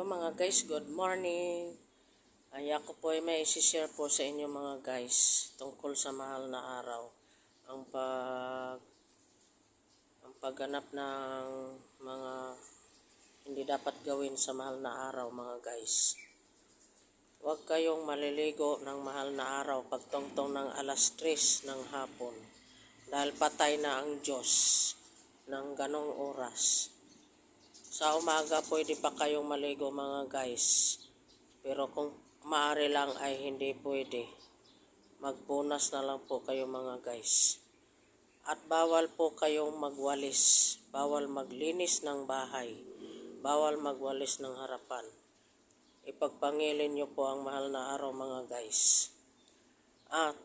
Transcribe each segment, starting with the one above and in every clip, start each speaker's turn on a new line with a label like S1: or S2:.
S1: Yo mga guys, good morning. Ay ako po ay may isi-share po sa inyo mga guys tungkol sa mahal na araw. Ang pagganap ng mga hindi dapat gawin sa mahal na araw mga guys. Huwag kayong maliligo ng mahal na araw pagtungtong ng alas 3 ng hapon. Dahil patay na ang Diyos ng ganong oras. Sa umaga pwede pa kayong maligo mga guys. Pero kung maaari lang ay hindi pwede. Magpunas na lang po kayo mga guys. At bawal po kayong magwalis. Bawal maglinis ng bahay. Bawal magwalis ng harapan. Ipagpangilin nyo po ang mahal na araw mga guys. At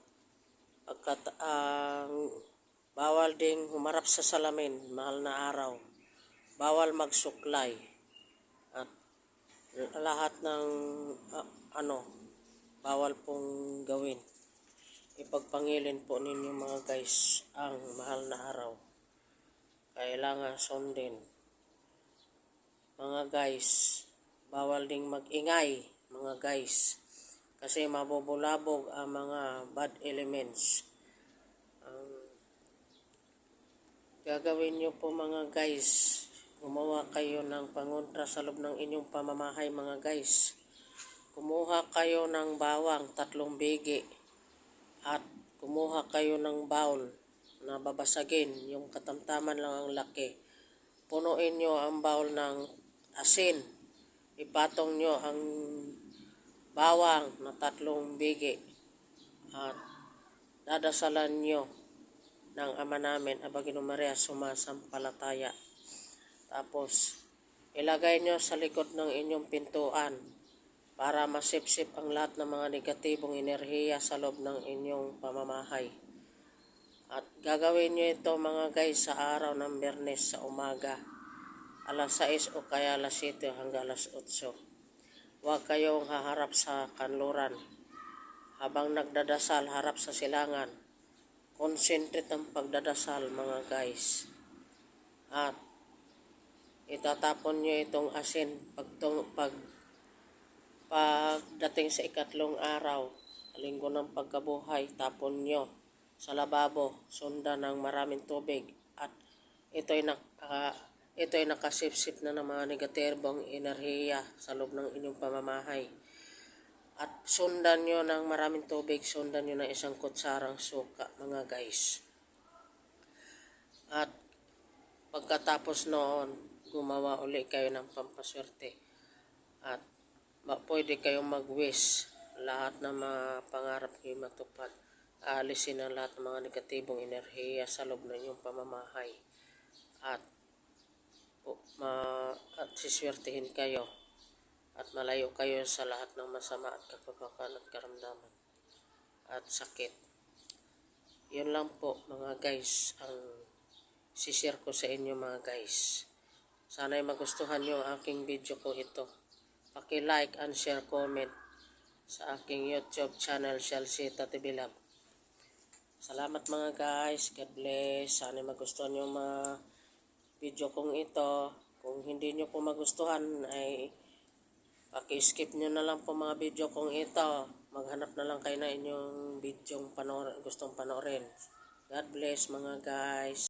S1: bawal ding humarap sa salamin mahal na araw. Bawal magsuklay at lahat ng bawal pong gawin. Ipagpangilin po ninyo mga guys ang mahal na araw. Kailangan sundin. Mga guys, bawal ding magingay mga guys kasi mabubulabog ang mga bad elements. Gagawin nyo po mga guys, gumawa kayo ng pangontra sa loob ng inyong pamamahay mga guys. Kumuha kayo ng bawang 3 bigi at kumuha kayo ng bowl na babasagin, yung katamtaman lang ang laki. Punuin nyo ang bowl ng asin. Ipatong nyo ang bawang na 3 bigi at dadasalan nyo ng Ama namin, Aba Ginoo Maria, sumasampalataya. Tapos, ilagay nyo sa likod ng inyong pintuan para masipsip ang lahat ng mga negatibong enerhiya sa loob ng inyong pamamahay. At gagawin nyo ito mga guys sa araw ng Biyernes sa umaga, alas 6 o kaya alas 7 hanggang alas 8. Huwag kayong haharap sa kanluran. Habang nagdadasal, harap sa silangan. Concentrate ang pagdadasal mga guys. At itatapon nyo itong asin pagdating sa 3 araw, linggo ng pagkabuhay, tapon nyo sa lababo, sundan ng maraming tubig. At ito'y nakasipsip na ng mga negatibong enerhiya sa loob ng inyong pamamahay. At sundan nyo ng maraming tubig, sundan nyo ng 1 kutsarang suka mga guys. At pagkatapos noon, gumawa uli kayo ng pampaswerte. At pwede kayong mag-wish, lahat ng mga pangarap kayo matupad. Aalisin ang lahat ng mga negatibong enerhiya sa loob ng inyong pamamahay. At siswertihin kayo. At malayo kayo sa lahat ng masama at kapakapan at karamdaman at sakit. Yun lang po mga guys ang sishare ko sa inyo mga guys. Sana'y magustuhan nyo ang aking video ko ito. Paki-like and share, comment sa aking YouTube channel, Chelsea Tatibilab. Salamat mga guys. God bless. Sana'y magustuhan nyo mga video kong ito. Kung hindi nyo po magustuhan ay paki-skip nyo na lang po mga video kong ito. Maghanap na lang kayo na inyong video gustong panoorin. God bless mga guys.